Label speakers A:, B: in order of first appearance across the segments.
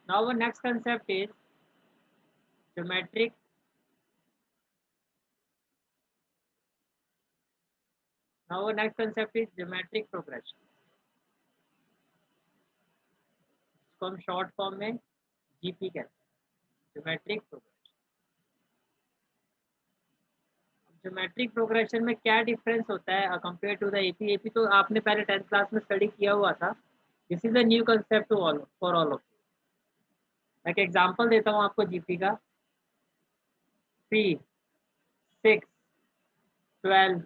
A: Now our next concept is geometric progression. इसको हम short form में जीपी कहते हैं, ज्योमेट्रिक प्रोग्रेशन। ज्योमेट्रिक प्रोग्रेशन में क्या डिफरेंस होता है compare to the AP? AP तो आपने पहले 10th क्लास में स्टडी किया हुआ था। This is a new concept for all of you. मैं एक एग्जांपल देता हूँ आपको जीपी का। 3, 6, 12,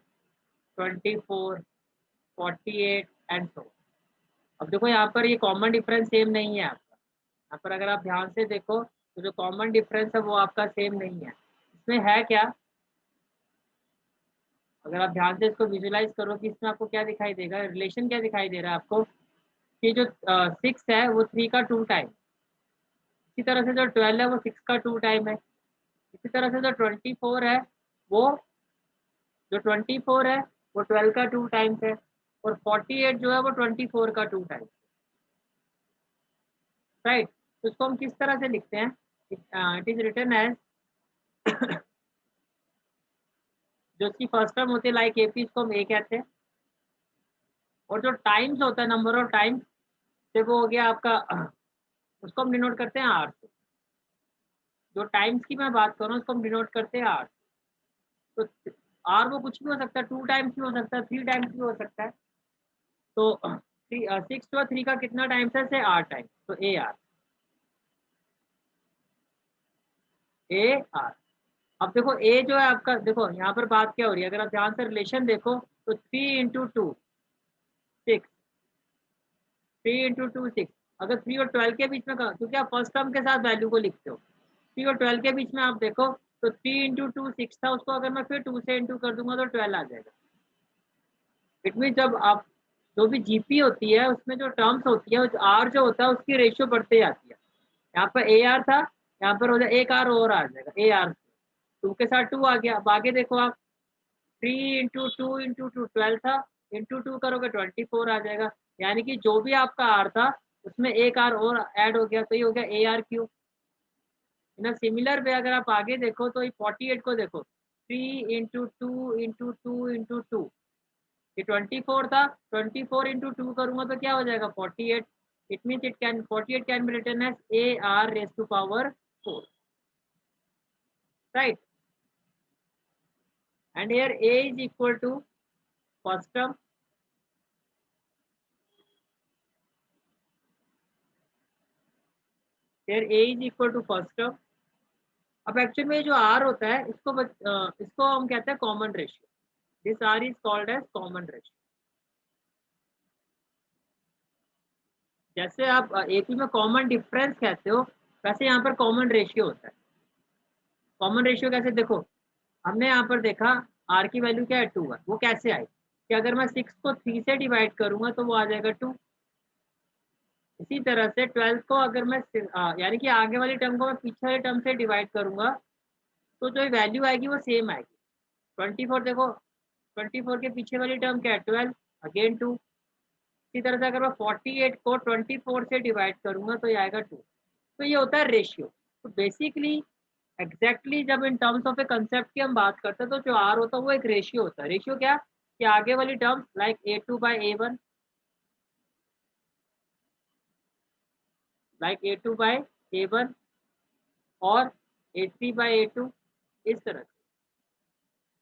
A: 24, 48 एंड सो। अब देखो यहाँ पर ये कॉमन डिफरेंस सेम नहीं है आपका। यहाँ पर अगर आप ध्यान से देखो तो जो कॉमन डिफरेंस है वो आपका सेम नहीं है। इसमें है क्या? अगर आप ध्यान से इसको विजुलाइज करो कि इसमें आपको क्या दिखाई देगा, रिलेशन क्या दिखाई दे रहा है आपको कि जो 6 है वो 3 का 2 टाइम, इसी तरह से जो 12 है वो 6 का 2 टाइम है, इसी तरह से जो 24 है वो जो 24 है वो 12 का 2 टाइम्स है, और 48 जो है वो 24 का 2 टाइम्स, राइट। तो इसको हम किस तरह से लिखते हैं? इट इज रिटन एज जो इसकी फर्स्ट टर्म होती है लाइक एपी, इसको हम ए कहते हैं, और जो टाइम्स होता है नंबर ऑफ टाइम्स से वो हो गया आपका उसको हम डिनोट करते हैं आर से। जो टाइम्स की मैं बात कर रहा हूँ उसको हम डिनोट करते हैं आर। तो आर वो कुछ भी हो सकता है, 2 टाइम्स भी हो सकता है, 3 टाइम्स भी हो सकता है। तो 6 + 3 का कितना टाइम्स है? से 8 टाइम्स। तो ए आर, ए आर। अब देखो ए जो है आपका, देखो यहाँ पर बात क्या हो रही है, अगर आप ध्यान से रिलेशन देखो तो 3 × 2 6, 3 × 2 6। अगर 3 और 12 के बीच में, क्योंकि आप फर्स्ट टर्म के साथ वैल्यू को लिखते हो, 3 और 12 के बीच में आप देखो तो 3 × 2 6 था, उसको अगर मैं फिर 2 से इंटू कर दूंगा तो 12 आ जाएगा। इट मीन जब आप जो भी जीपी होती है उसमें जो टर्म्स होती है आर जो होता है उसकी रेशियो बढ़ते जाती है। यहाँ पर ए आर था, यहाँ पर हो जाए एक आर और आ जाएगा, ए आर 2 के साथ 2 आ गया। अब आगे देखो आप 3 × 2 × 2 12 था, इंटू 2 करोगे 24 आ जाएगा। यानी कि जो भी आपका आर था उसमें एक आर और ऐड हो गया, तो ये हो गया ए r Q. In similar way अगर आप आगे देखो तो 48 को देखो, 3 × 2 × 2 × 2, ये 24 था, 24 × 2 करूंगा तो क्या हो जाएगा 48। It means 48 can be written as a r raise to power 4, right. And here a is equal to first term, here a is equal to first term। अब एक्चुअली में जो r होता है इसको हम कहते हैं common ratio. This r is called as common ratio. जैसे आप एपी में कॉमन डिफरेंस कहते हो, वैसे यहाँ पर कॉमन रेशियो होता है। कॉमन रेशियो कैसे देखो, हमने यहाँ पर देखा आर की वैल्यू क्या है 2 है, वो कैसे आई कि अगर मैं 6 को 3 से डिवाइड करूंगा तो वो आ जाएगा 2। इसी तरह से 12 को अगर मैं यानी कि आगे वाली टर्म को मैं पीछे वाले टर्म से डिवाइड करूंगा तो जो वैल्यू आएगी वो सेम आएगी। 24 देखो, 24 के पीछे वाली टर्म क्या है 12, अगेन 2। इसी तरह से अगर मैं 48 को 24 से डिवाइड करूंगा तो ये आएगा 2। तो ये होता है रेशियो। तो बेसिकली एग्जैक्टली जब in terms of A concept की हम बात करते हैं तो जो आर होता है वो एक रेशियो होता है। रेशियो क्या कि आगे वाली terms like A2/A1, like A2/A1 और A3/A2, इस तरह से।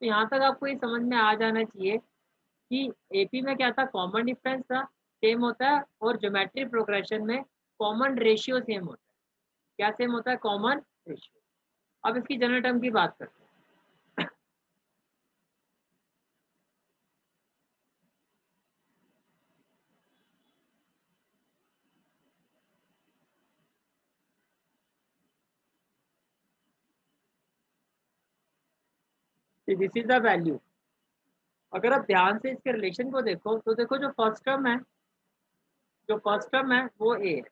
A: तो यहाँ तक आपको ये समझ में आ जाना चाहिए कि एपी में क्या था, कॉमन डिफरेंस था, सेम होता है, और ज्योमेट्रिक प्रोग्रेशन में कॉमन रेशियो सेम होता है। क्या सेम होता है? Common ratio. अब इसकी जनरल टर्म की बात करते हैं। This is the value. अगर आप ध्यान से इसके रिलेशन को देखो तो देखो जो फर्स्ट टर्म है, वो ए है,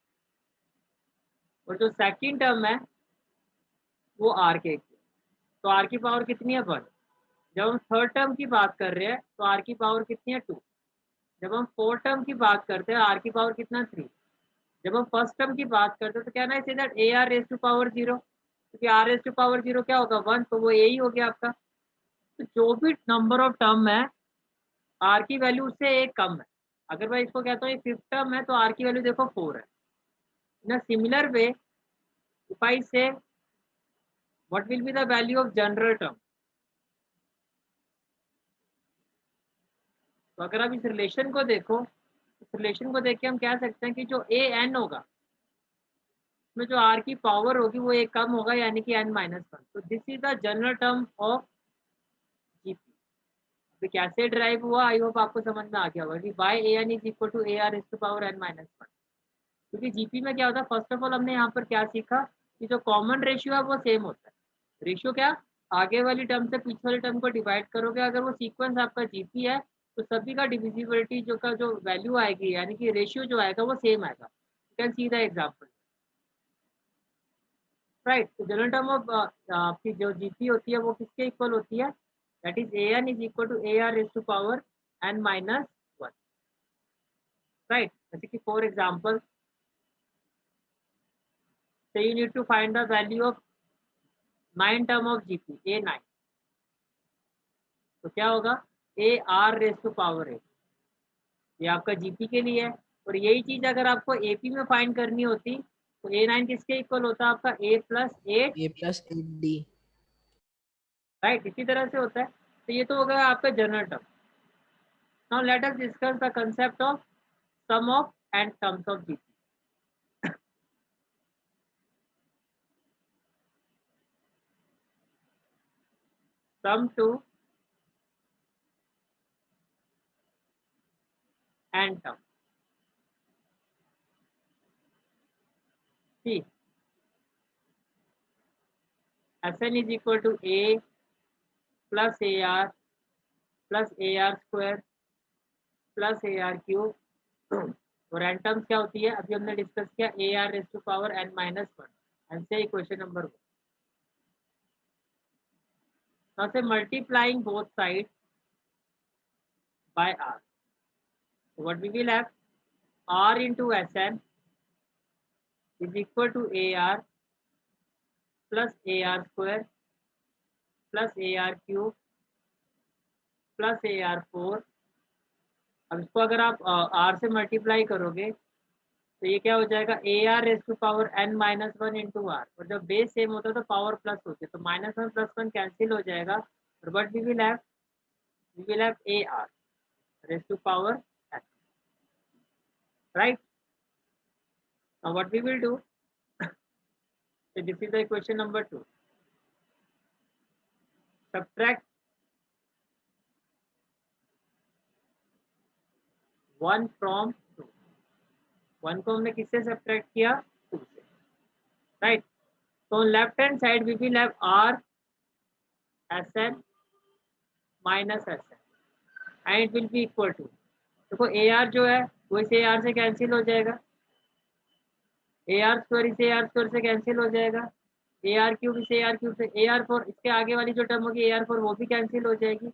A: और जो सेकंड टर्म है वो आर के। तो आर की पावर कितनी है 1। जब हम थर्ड टर्म की बात कर रहे हैं तो आर की पावर कितनी है 2। जब हम फोर्थ टर्म की बात करते हैं आर की पावर कितना 3। जब हम फर्स्ट टर्म की बात करते हैं तो क्या ना इसे that a r raise to power 0, क्योंकि आर रेस टू पावर 0 क्या होगा 1, तो वो ए ही हो गया आपका। तो जो भी नंबर ऑफ टर्म है आर की वैल्यू उससे एक कम है। अगर मैं इसको कहता हूँ ये फिफ्थ टर्म है तो आर की वैल्यू देखो 4 है। इन a similar way if I से what will be the value of general term, तो अगर आप इस रिलेशन को देखो, इस रिलेशन को देख के हम कह सकते हैं कि जो ए एन होगा उसमें जो आर की पावर होगी वो एक कम होगा, यानी कि एन माइनस 1। तो this is the general term of GP. तो कैसे ड्राइव हुआ आई होप आपको समझ में आ गया होगा कि by a n is equal to a r is to power n minus 1। क्योंकि जीपी में क्या होता है, फर्स्ट ऑफ ऑल हमने यहाँ पर क्या सीखा कि जो कॉमन रेशियो है वो सेम होता है। रेशियो क्या, आगे वाली टर्म से पीछे वाली टर्म को डिवाइड करोगे, अगर वो सीक्वेंस आपका जीपी है तो सभी का डिविजिबिलिटी जो का जो वैल्यू आएगी यानी कि रेशियो जो आएगा वो सेम आएगा। You can see the example, right. तो जनरल टर्म ऑफ आपकी जो जीपी होती है वो किसके इक्वल होती है, that is a n is equal to a r raise to power n minus 1, right. जैसे कि for example so you need to find the value of 9 term of GP A9, तो क्या होगा a r raise to power 8, ये आपका GP के लिए है। और यही चीज अगर आपको एपी में फाइंड करनी होती तो A9 किसके इक्वल होता आपका A+8,
B: A+8D।
A: राइट। इसी तरह से होता है। तो ये तो हो गया आपका general term. Now let us discuss the concept of sum of n terms of GP. Sum to n term, see Sn is equal to A plus AR plus AR square plus AR cube. और n terms क्या होती है अभी हमने discuss किया a r raise to power n minus 1। Answer ही question number 1। Now say multiplying both side by r, what we will have r into Sn is equal to a r plus AR square plus AR cube plus AR4। अब इसको अगर आप are से multiply करोगे तो ये क्या हो जाएगा a r raise to power n minus 1 into r, और जब बेस सेम होता है तो पावर प्लस होती है, तो -1 + 1 कैंसिल हो जाएगा। और but we will have a r raise to power n, right. Now what we will do, so this is the equation number 2, subtract 1 from 2। 1 को हमने किससे सब्ट्रैक्ट किया 2 से, राइट। तो left hand side we will have r Sn minus Sn and it will be equal to, देखो a are जो है वो इस ए आर से कैंसिल हो जाएगा, ए आर स्क्वायर इस ए आर स्क्वायर से कैंसिल हो जाएगा, ए आर क्यूब इस ए आर क्यूब से, ए आर फोर इसके आगे वाली जो टर्म होगी ए आर फोर वो भी कैंसिल हो जाएगी।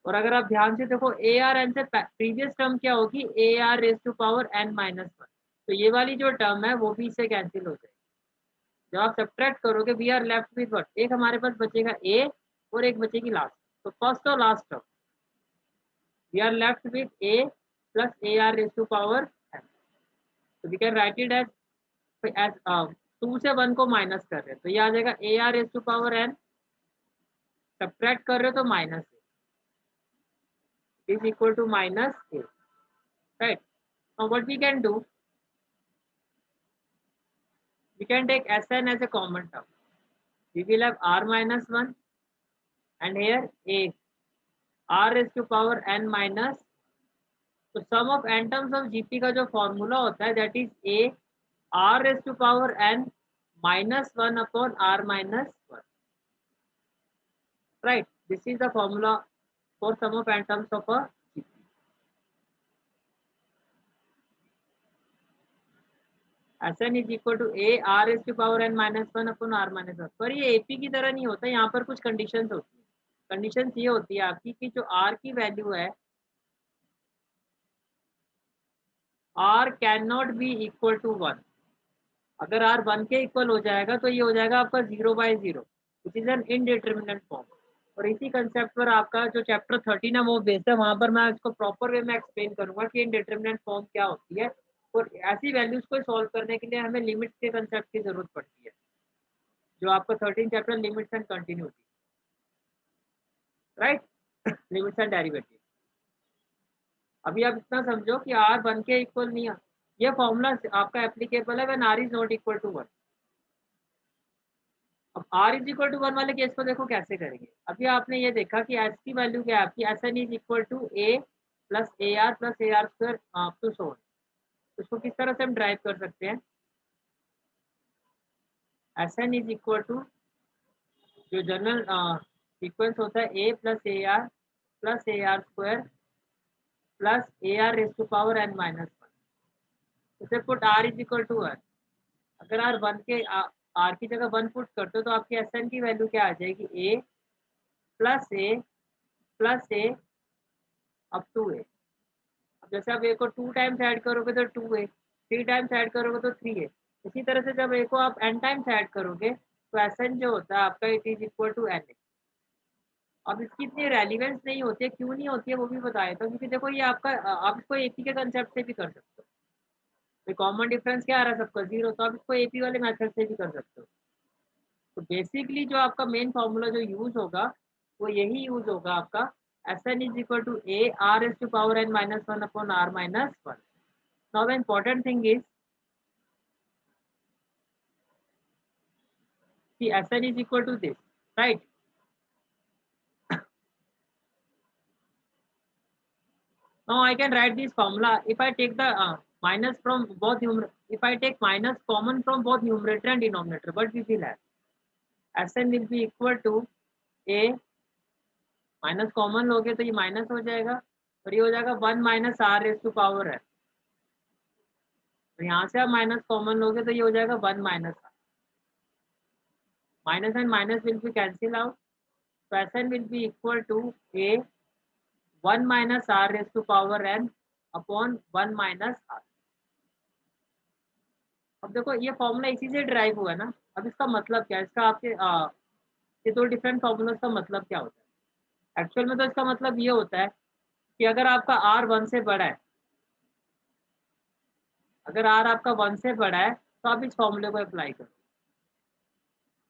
A: और अगर आप ध्यान से देखो ए आर एन से प्रीवियस टर्म क्या होगी a r raise to power n minus 1, तो ये वाली जो टर्म है वो भी इससे कैंसिल हो जाएगी। जब आप सब्ट्रैक्ट करोगे we are left with what, एक हमारे पास बचेगा ए और एक बचेगी लास्ट, तो फर्स्ट और last term we are left with a plus a r raise to power n, तो we can write it as 2 से 1 को माइनस कर रहे हैं तो ये आ जाएगा a r raise to power n, subtract कर रहे हो तो minus is equal to minus a, right. Now what we can do, we can take Sn as a common term, we will have r minus 1 and here a r raised to power n minus, तो sum of n terms of GP का जो formula होता है that is a r raised to power n minus 1 upon r minus 1, right। This is the formula for sum of n terms of a GP. Sn is equal to a r raised to power n minus 1 upon r minus 1। पर ये AP की तरह नहीं होता, यहाँ पर कुछ conditions होती है। कंडीशंस ये होती है आपकी कि जो r की वैल्यू है r can not be equal to 1। अगर आर 1 के इक्वल हो जाएगा तो ये हो जाएगा आपका 0/0, which is an indeterminate form. और इसी कंसेप्ट पर आपका जो चैप्टर 13 है वो बेस्ड है, वहां पर मैं इसको प्रॉपर वे में एक्सप्लेन करूंगा कि इनडिटर्मिनेंट फॉर्म क्या होती है, और ऐसी वैल्यूज को सॉल्व करने के लिए हमें लिमिट्स के कंसेप्ट की जरूरत पड़ती है, जो आपका 13 chapter limits and continuity, right, limits and derivative. अभी आप इतना समझो कि आर 1 के इक्वल नहीं है, ये फॉर्मूला आपका एप्लीकेबल है when r is not equal to 1। अब आर इज इक्वल टू 1 वाले केस को देखो कैसे करेंगे। अभी आपने ये देखा कि एस की वैल्यू क्या है आपकी, S n is equal to a plus a r square up to so. उसको किस तरह से हम ड्राइव कर सकते हैं, S n is equal to जो जनरल सीक्वेंस होता है a plus a r square plus a r raise to power n minus 1। उसे put r is equal to r. अगर आर 1 के आर की जगह 1 पुट करते हो तो आपकी एस एन की वैल्यू क्या आ जाएगी, ए प्लस ए अप टू ए। अब जैसे आप ए को 2 टाइम्स ऐड करोगे तो 2a, 3 टाइम्स ऐड करोगे तो 3a। इसी तरह से जब ए को आप n टाइम्स ऐड करोगे तो एस एन जो होता है आपका it is equal to n. अब इसकी इतनी रेलिवेंस नहीं होती है, क्यों नहीं होती है वो भी बताया था, क्योंकि देखो ये आपका आप इसको एपी के कंसेप्ट से भी कर सकते हो। तो कॉमन डिफरेंस क्या आ रहा है सबका, 0, तो आप इसको एपी वाले मेथड से भी कर सकते हो। तो बेसिकली जो आपका मेन फार्मूला जो यूज होगा वो यही यूज होगा आपका, S n is equal to a r s to power n minus 1 upon r minus 1। Now the important thing is कि S n is equal to this, right. Now I can write this formula. If I take the minus from both numerator, if I take minus common from both numerator and denominator, what we will have? Sn will be equal to a minus common लोगे तो ये minus हो जाएगा और ये हो जाएगा 1 minus r raise to power है। तो यहाँ से आप माइनस कॉमन लोगे तो ये हो जाएगा 1 minus r, minus and minus will be cancel out. तो Sn will be equal to a 1 minus r raise to power n upon 1 minus r. अब देखो ये फॉर्मूला इसी से ड्राइव हुआ है ना। अब इसका मतलब क्या है, इसका आपके ये दो डिफरेंट फॉर्मूलाज का मतलब क्या होता है एक्चुअल में। तो इसका मतलब ये होता है कि अगर आपका आर 1 से बड़ा है, अगर आर आपका 1 से बड़ा है तो आप इस फॉर्मूले को अप्लाई करो,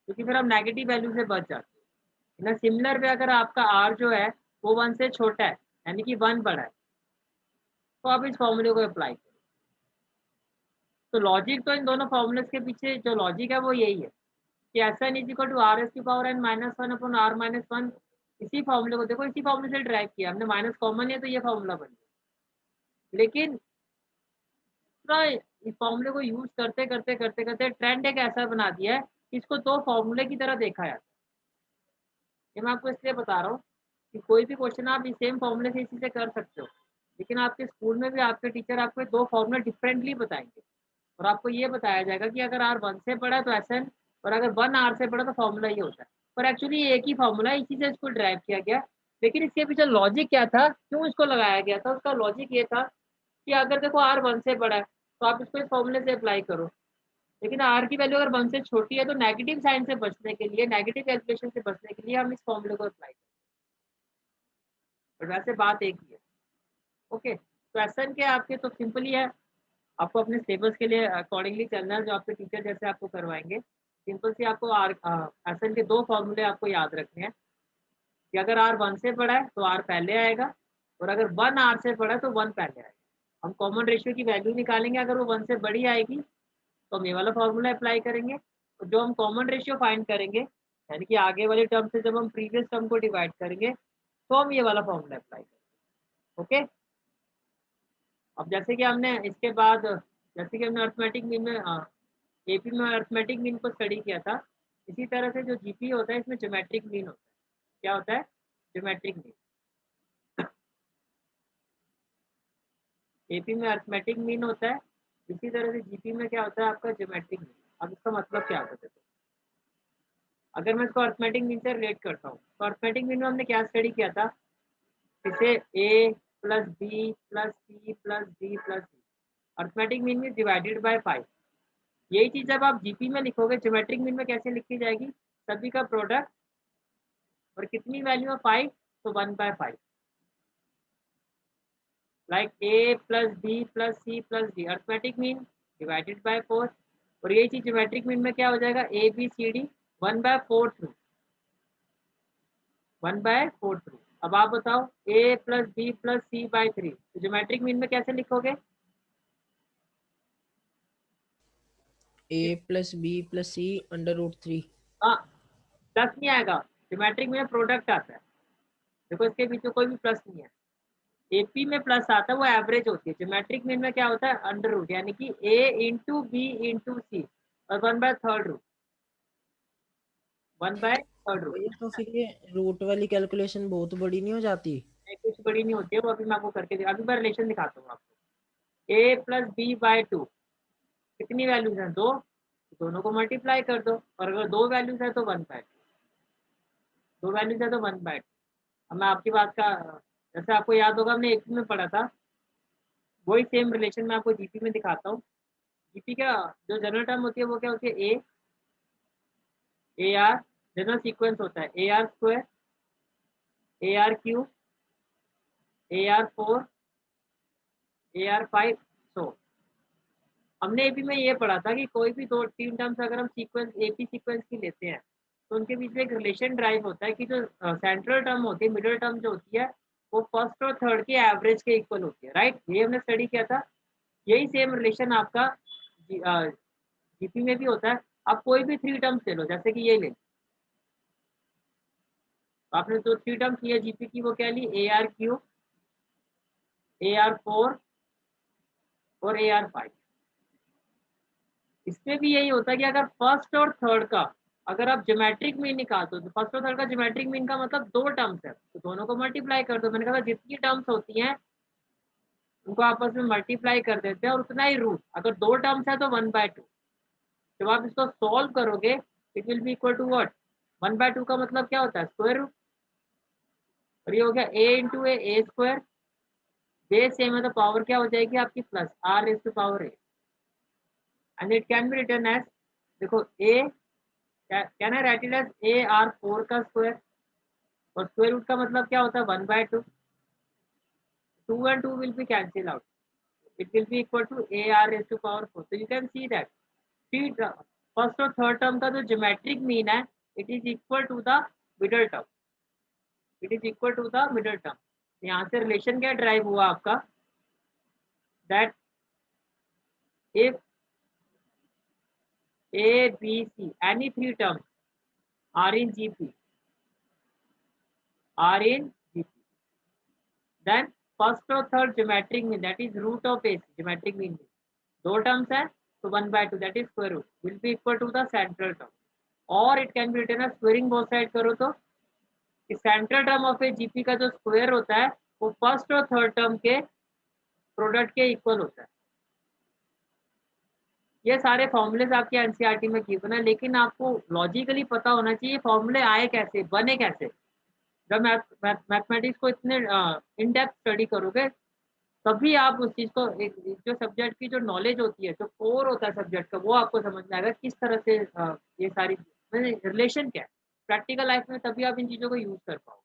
A: क्योंकि फिर आप नेगेटिव वैल्यू से बच जाते हो ना। सिमिलर वे अगर आपका आर जो है वो 1 से छोटा है, यानी कि 1 बड़ा है, तो आप इस फॉर्मूले को अप्लाई करो। तो लॉजिक तो इन दोनों फॉर्मूलेस के पीछे जो लॉजिक है वो यही है कि S n is equal to r s की power n minus 1 upon r minus 1। इसी फॉर्मूले को देखो, इसी फॉर्मूले से ड्राइव किया हमने, माइनस कॉमन है तो ये फॉर्मूला बन गया। लेकिन पूरा इस फॉर्मूले को यूज करते करते करते करते ट्रेंड एक ऐसा बना दिया है कि इसको दो फॉर्मूले की तरह देखा जाता है। ये मैं आपको इसलिए बता रहा हूँ कि कोई भी क्वेश्चन आप इस सेम फॉर्मूले से इसी से कर सकते हो, लेकिन आपके स्कूल में भी आपके टीचर आपको दो फॉर्मूले डिफरेंटली बताएंगे और आपको ये बताया जाएगा कि अगर आर 1 से बड़ा है तो एस एन, और अगर 1 आर से बड़ा तो फॉर्मूला ये होता है। पर एक्चुअली ये एक ही फॉर्मूला है, इसी से इसको ड्राइव किया गया। लेकिन इसके पीछे लॉजिक क्या था, क्यों इसको लगाया गया था, उसका लॉजिक ये था कि अगर देखो आर 1 से बड़ा है तो आप इसको इस फॉर्मूले से अप्लाई करो, लेकिन आर की वैल्यू अगर 1 से छोटी है तो नेगेटिव साइन से बचने के लिए, नेगेटिव कैलकुलेशन से बचने के लिए हम इस फॉर्मूले को अप्लाई करें। और वैसे बात एक ही है। ओके, तो एस एन के आपके तो सिंपल ही है, आपको अपने सिलेबस के लिए अकॉर्डिंगली चलना है, जो आपके टीचर जैसे आपको करवाएंगे। सिंपल से आपको आर एस एन के दो फॉर्मूले आपको याद रखने हैं कि अगर आर 1 से बड़ा है तो आर पहले आएगा, और अगर 1 आर से बड़ा है तो 1 पहले आएगा। हम कॉमन रेशियो की वैल्यू निकालेंगे, अगर वो 1 से बड़ी आएगी तो हम ये वाला फॉर्मूला अप्लाई करेंगे। तो जो हम कॉमन रेशियो फाइंड करेंगे, यानी कि आगे वाले टर्म से जब हम प्रीवियस टर्म को डिवाइड करेंगे तो हम ये वाला फॉर्मूला अप्लाई करेंगे। ओके, अब जैसे कि हमने इसके बाद, जैसे कि हमने अर्थमेटिक मीन में एपी में अर्थमेटिक मीन को स्टडी किया था, इसी तरह से जो जीपी होता है इसमें ज्योमेट्रिक मीन होता है। क्या होता है, ज्योमेट्रिक मीन। एपी में अर्थमेटिक मीन होता है, इसी तरह से जीपी में क्या होता है आपका, ज्योमेट्रिक मीन। अब इसका मतलब क्या होता है, अगर मैं इसको अर्थमेटिक मीन से रिलेट करता हूँ तो अर्थमेटिक मीन में हमने क्या स्टडी किया था, इसे a plus b plus c plus d plus c, arithmetic mean mean divided by 5। यही चीज जब आप जीपी में लिखोगे ज्योमेट्रिक मीन में कैसे लिखी जाएगी, सभी का प्रोडक्ट और कितनी वैल्यू है 5, तो 1/5, like a plus b plus c plus d, arithmetic mean divided by 4। और यही चीज ज्योमेट्रिक मीन में क्या हो जाएगा, a b c d 1/4 through, 1/4 through. अब आप बताओ a plus b plus c by 3, तो ज्योमेट्रिक मीन में कैसे लिखोगे,
B: a plus b plus c √3।
A: हाँ प्लस नहीं आएगा, ज्योमेट्रिक में प्रोडक्ट आता है, देखो इसके बीच में कोई भी प्लस नहीं है। एपी में प्लस आता है वो एवरेज होती है, ज्योमेट्रिक मीन में क्या होता है अंडर रूट, यानी कि ए इंटू बी इंटू सी और 1/3 रूट, 1/3 रूट।
B: भैया तो फिर ये रूट वाली कैलकुलेशन बहुत बड़ी नहीं हो जाती?
A: कुछ बड़ी नहीं होती है वो, अभी मैं आपको करके अभी मैं रिलेशन दिखाता हूँ आपको। ए प्लस बी बाय 2, कितनी वैल्यूज हैं 2, दोनों को मल्टीप्लाई कर दो, और अगर 2 वैल्यूज है तो 1/2, 2 वैल्यूज है तो 1/2। अब मैं आपकी बात का, जैसे आपको याद होगा हमने एपी में पढ़ा था, वही सेम रिलेशन मैं आपको जीपी में दिखाता हूँ। जीपी का जो जनरल टर्म होती है वो क्या होती है, ए आर, जनरल सीक्वेंस होता है ए r square, A R cube, A r 4, A R 5। सो हमने एपी में ये पढ़ा था कि कोई भी 2-3 टर्म्स अगर हम सीक्वेंस एपी सीक्वेंस की लेते हैं तो उनके बीच में एक रिलेशन ड्राइव होता है कि जो सेंट्रल टर्म होती है, मिडिल टर्म जो होती है, वो फर्स्ट और थर्ड के एवरेज के इक्वल होती है, राइट, ये हमने स्टडी किया था। यही सेम रिलेशन आपका जीपी में भी होता है। आप कोई भी 3 टर्म्स ले लो, जैसे कि ये ले लो, आपने जो 3 टर्म्स लिया जीपी की वो क्या ली, a r cube, a r 4 और ए आर 5। इसमें भी यही होता है कि अगर फर्स्ट और थर्ड का अगर आप ज्योमेट्रिक मीन निकालते हो, तो फर्स्ट और थर्ड का ज्योमेट्रिक मीन का मतलब 2 टर्म्स है, तो दोनों को मल्टीप्लाई कर दो। मैंने कहा जितनी टर्म्स होती हैं उनको आपस में मल्टीप्लाई कर देते हैं, और उतना ही रूट, अगर 2 टर्म्स है तो 1/2। जब आप इसको सॉल्व करोगे it will be equal to what, 1/2 का मतलब क्या होता है, स्क्वायर रूट। और ये हो गया a into a square, base same है तो पावर क्या हो जाएगी आपकी plus r raise to power a, and it can be written as, देखो ए can I write it as a r 4 का स्क्वायर, और स्क्वायर रूट का मतलब क्या होता है 1/2, 2 and 2 will be cancelled out, it will be equal to a r raised to power 4। so you can see that first और third term का जो ज्योमेट्रिक मीन है it is equal to the middle term, it is equal to the middle term. यहाँ से relation क्या derive हुआ आपका, that if a b c any 3 terms are in GP, are in GP, then first और third geometric mean that is root of a, geometric mean 2 terms है तो 1/2 that is square root will be equal to the central term, और it can be written as squaring both side करो तो central term of a GP का जो square होता है वो फर्स्ट और थर्ड टर्म के प्रोडक्ट के इक्वल होता है। ये सारे फॉर्मूलेज आपके एनसीईआरटी में गिवन है, लेकिन आपको लॉजिकली पता होना चाहिए फॉर्मूले आए कैसे, बने कैसे। जब मैथमेटिक्स को इतने इन डेप्थ स्टडी करोगे तभी आप उस चीज़ को एक जो सब्जेक्ट की जो नॉलेज होती है, जो कोर होता है सब्जेक्ट का, वो आपको समझ में आएगा किस तरह से ये सारी रिलेशन क्या है प्रैक्टिकल लाइफ में, तभी आप इन चीज़ों को यूज कर पाओ।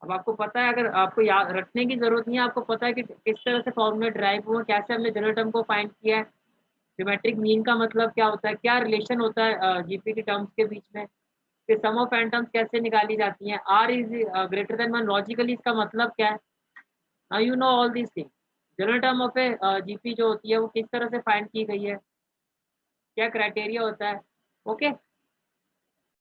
A: अब आपको पता है, अगर आपको याद रखने की जरूरत नहीं है, आपको पता है कि किस तरह से फॉर्मूला ड्राइव हुआ, कैसे हमने जनरल टर्म को फाइंड किया है, ज्योमेट्रिक मीन का मतलब क्या होता है, क्या रिलेशन होता है जीपी की टर्म्स के बीच में, फिर सम ऑफ एन टर्म्स कैसे निकाली जाती हैं, r is greater than 1 logically इसका मतलब क्या है। Now you know all these things. General term of a GP जो होती है वो किस तरह से फाइंड की गई है, क्या क्राइटेरिया होता है, ओके।